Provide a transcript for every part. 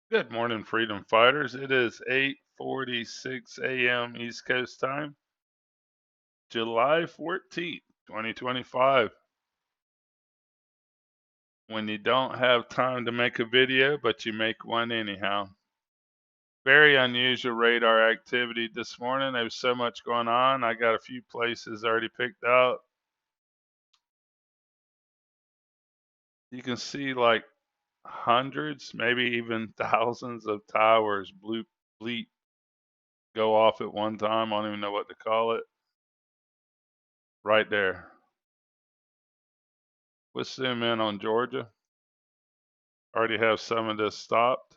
Good morning, freedom fighters. It is 8:46 a.m. East Coast time, July 14th, 2025. When you don't have time to make a video, but you make one anyhow. Very unusual radar activity this morning. There was so much going on. I got a few places already picked out. You can see like hundreds, maybe even thousands of towers bleep go off at one time. I don't even know what to call it. Right there. Let's zoom in on Georgia. Already have some of this stopped.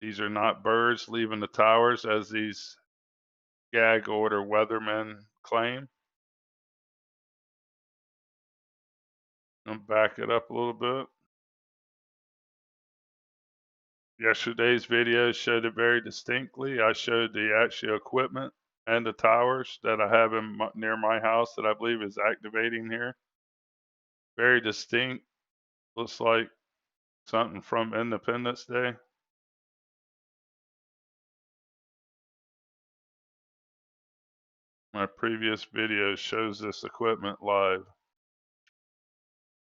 These are not birds leaving the towers as these gag order weathermen claim. I'll back it up a little bit. Yesterday's video showed it very distinctly. I showed the actual equipment and the towers that I have near my house that I believe is activating here. Very distinct. Looks like something from Independence Day. My previous video shows this equipment live.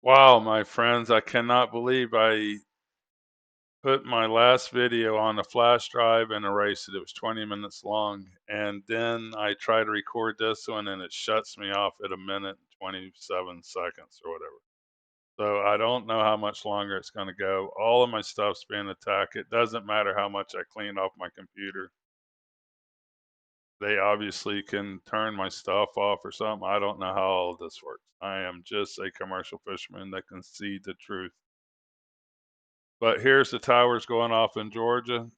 Wow, my friends, I cannot believe I put my last video on a flash drive and erased it. It was 20 minutes long. And then I try to record this one and it shuts me off at 1:27 or whatever. So I don't know how much longer it's going to go. All of my stuff's being attacked. It doesn't matter how much I clean off my computer. They obviously can turn my stuff off or something. I don't know how all this works. I am just a commercial fisherman that can see the truth. But here's the towers going off in Georgia.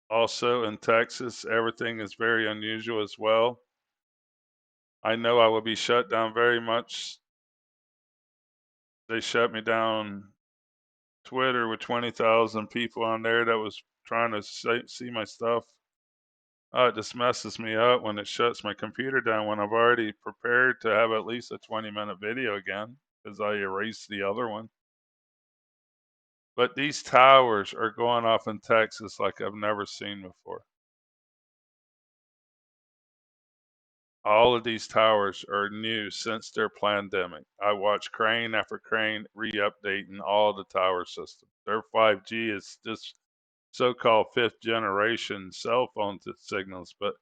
Also in Texas, everything is very unusual as well. I know I will be shut down very much. They shut me down Twitter with 20,000 people on there that was trying to see my stuff. It just messes me up when it shuts my computer down when I've already prepared to have at least a 20-minute video again because I erased the other one. But these towers are going off in Texas like I've never seen before. All of these towers are new since their pandemic. I watch crane after crane re-updating all the tower systems. Their 5G is just so-called fifth generation cell phone signals, but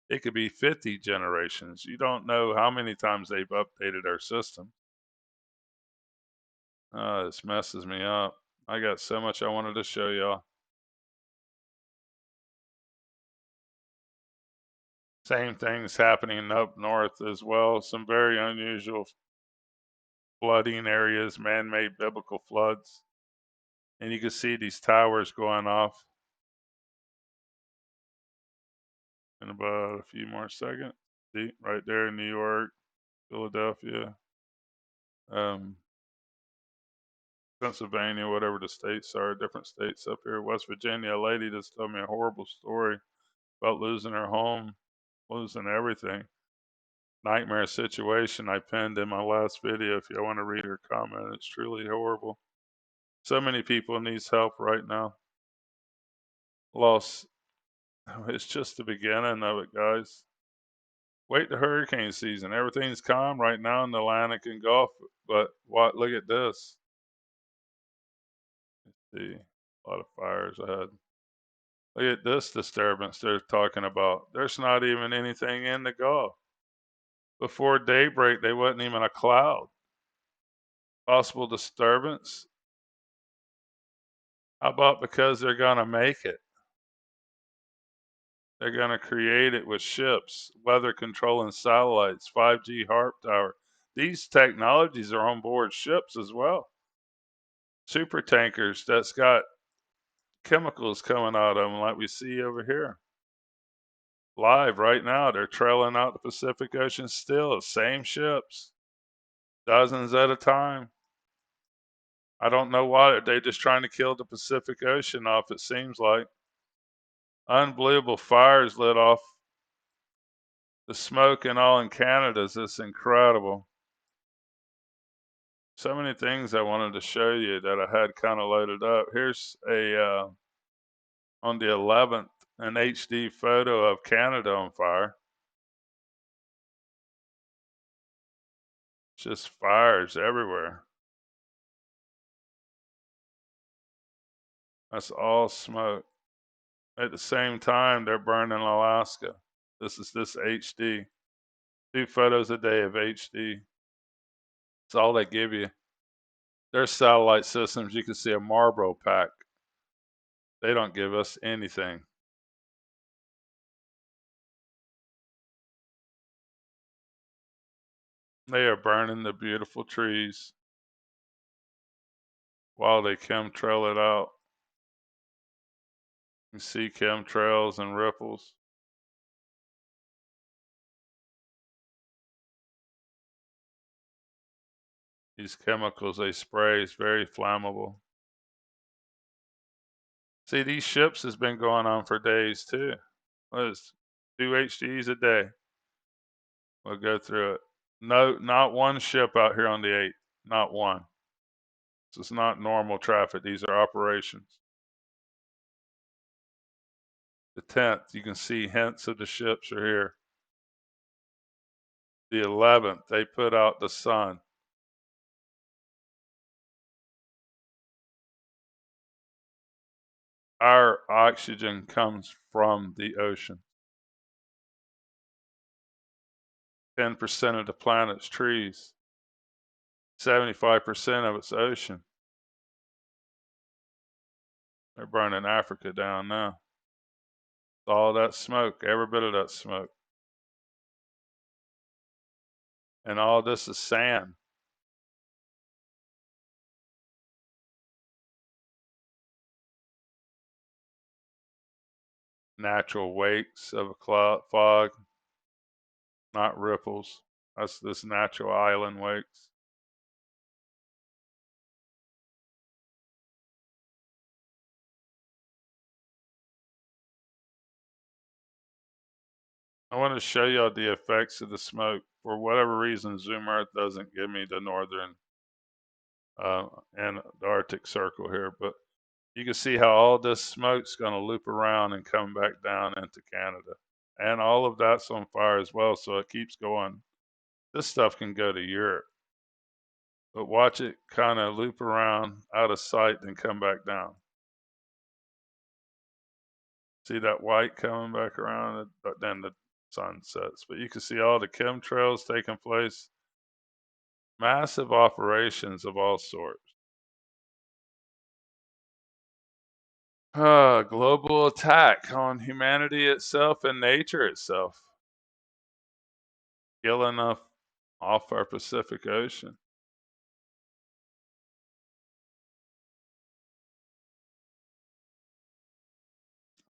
it could be 50 generations. You don't know how many times they've updated our system. This messes me up. I got so much I wanted to show y'all. Same things happening up north as well. Some very unusual flooding areas, man-made biblical floods. And you can see these towers going off in about a few more seconds. See, right there in New York, Philadelphia, Pennsylvania, whatever the states are, different states up here. West Virginia, a lady just told me a horrible story about losing her home, losing everything. Nightmare situation I pinned in my last video if you want to read her comment. It's truly horrible. So many people needs help right now. Lost. It's just the beginning of it, guys. Wait the hurricane season. Everything's calm right now in the Atlantic and Gulf, but what? Look at this. See, a lot of fires ahead. Look at this disturbance they're talking about. There's not even anything in the Gulf. Before daybreak, there wasn't even a cloud. Possible disturbance. How about because they're going to make it? They're going to create it with ships, weather controlling satellites, 5G HARP tower. These technologies are on board ships as well. Super tankers that's got chemicals coming out of them like we see over here. Live right now, they're trailing out the Pacific Ocean still, same ships, dozens at a time. I don't know why they're just trying to kill the Pacific Ocean off, it seems like. Unbelievable fires lit off. The smoke and all in Canada is just incredible. So many things I wanted to show you that I had kind of loaded up. Here's on the 11th, an HD photo of Canada on fire. Just fires everywhere. That's all smoke. At the same time, they're burning Alaska. This is this HD. 2 photos a day of HD. It's all they give you. Their satellite systems, you can see a Marlboro pack. They don't give us anything. They are burning the beautiful trees while they chemtrail it out. You see chemtrails and ripples. These chemicals they spray is very flammable. See, these ships has been going on for days too. What is 2 HDs a day? We'll go through it. No, not one ship out here on the 8th. Not one. This is not normal traffic. These are operations. The 10th, you can see hints of the ships are here. The 11th, they put out the sun. Our oxygen comes from the ocean. 10% of the planet's trees. 75% of its ocean. They're burning Africa down now. All that smoke, every bit of that smoke. And all this is sand. Natural wakes of a cloud fog, not ripples. That's this natural island wakes. I want to show y'all the effects of the smoke. For whatever reason, Zoom Earth doesn't give me the northern and the Arctic circle here, but you can see how all this smoke's going to loop around and come back down into Canada. And all of that's on fire as well, so it keeps going. This stuff can go to Europe. But watch it kind of loop around out of sight, then come back down. See that white coming back around, then the sun sets. But you can see all the chemtrails taking place, massive operations of all sorts. Global attack on humanity itself and nature itself, killing off our Pacific Ocean.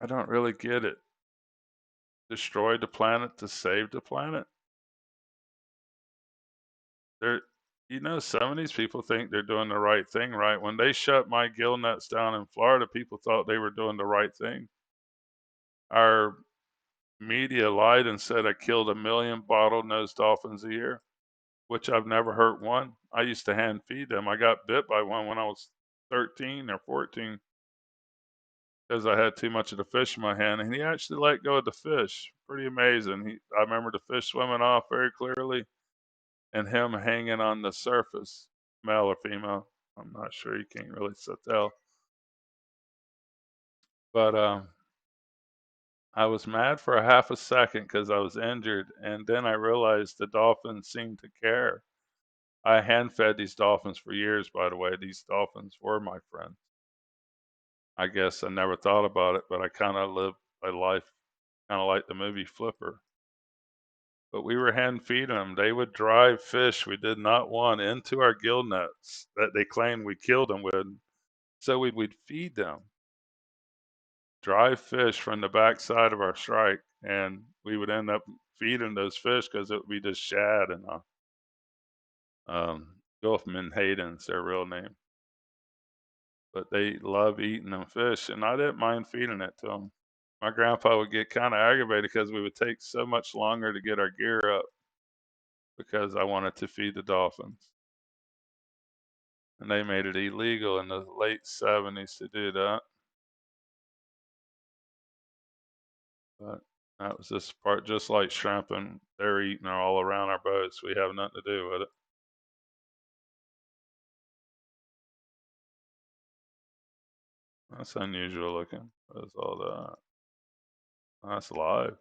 I don't really get it. Destroy the planet to save the planet? They're, some of these people think they're doing the right thing, right? When they shut my gill nets down in Florida, people thought they were doing the right thing. Our media lied and said I killed 1 million bottlenose dolphins a year, which I've never hurt one. I used to hand feed them. I got bit by one when I was 13 or 14 because I had too much of the fish in my hand, and he actually let go of the fish. Pretty amazing. I remember the fish swimming off very clearly, and him hanging on the surface, male or female. I'm not sure. You can't really tell. But I was mad for a half a second because I was injured, and then I realized the dolphins seemed to care. I hand fed these dolphins for years, by the way. These dolphins were my friends. I guess I never thought about it, but I kind of lived a life kind of like the movie Flipper. But we were hand feeding them. They would drive fish we did not want into our gill nets that they claimed we killed them with. So we'd feed them, drive fish from the backside of our strike, and we would end up feeding those fish because it would be just shad and Gulf menhaden's their real name. But they love eating them fish, and I didn't mind feeding it to them. My grandpa would get kind of aggravated because we would take so much longer to get our gear up because I wanted to feed the dolphins. And they made it illegal in the late 70s to do that. But that was this part, just like shrimp, and they're eating all around our boats. We have nothing to do with it. That's unusual looking. What's all that? That's live.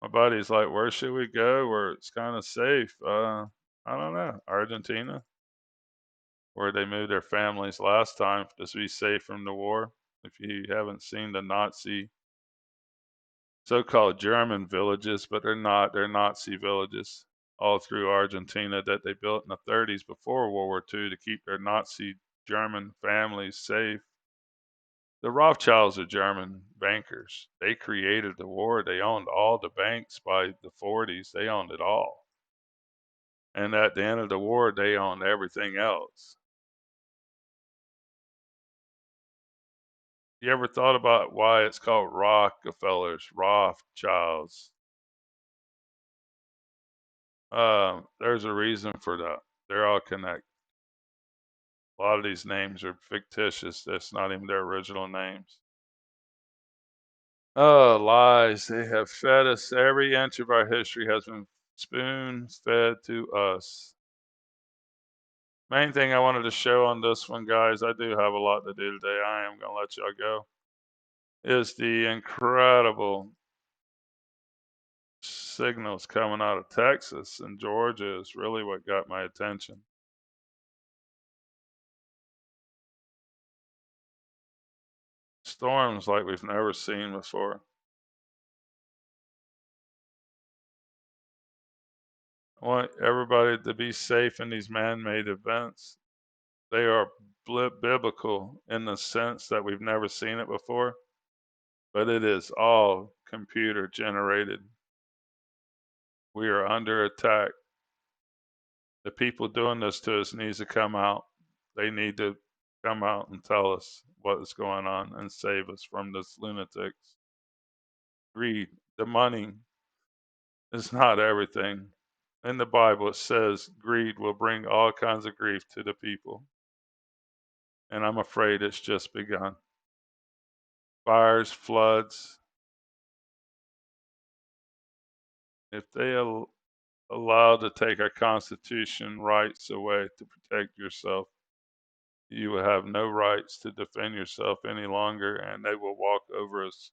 My buddy's like, where should we go where it's kind of safe? I don't know. Argentina, where they moved their families last time to be safe from the war. If you haven't seen the Nazi so-called German villages, but they're not, they're Nazi villages all through Argentina that they built in the 30s before World War II to keep their Nazi German families safe. The Rothschilds are German bankers. They created the war. They owned all the banks by the 40s. They owned it all. And at the end of the war, they owned everything else. You ever thought about why it's called Rockefellers, Rothschilds? There's a reason for that. They're all connected. A lot of these names are fictitious. That's not even their original names. Oh, lies. They have fed us. Every inch of our history has been spoon fed to us. Main thing I wanted to show on this one, guys, I do have a lot to do today. I am going to let y'all go. Is the incredible signals coming out of Texas and Georgia is really what got my attention. Storms like we've never seen before. I want everybody to be safe in these man-made events. They are biblical in the sense that we've never seen it before, but it is all computer generated. We are under attack. The people doing this to us needs to come out. They need to come out and tell us what is going on and save us from this lunatics. Greed, the money is not everything. In the Bible, it says greed will bring all kinds of grief to the people. And I'm afraid it's just begun. Fires, floods. If they allow to take our Constitution rights away to protect yourself, you will have no rights to defend yourself any longer, and they will walk over us.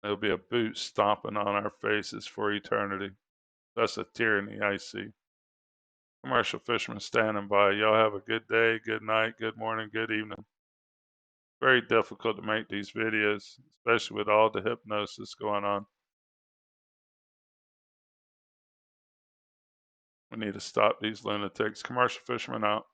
There'll be a boot stomping on our faces for eternity. That's a tyranny I see. Commercial Fisherman standing by. Y'all have a good day, good night, good morning, good evening. Very difficult to make these videos, especially with all the hypnosis going on. We need to stop these lunatics. Commercial Fisherman out.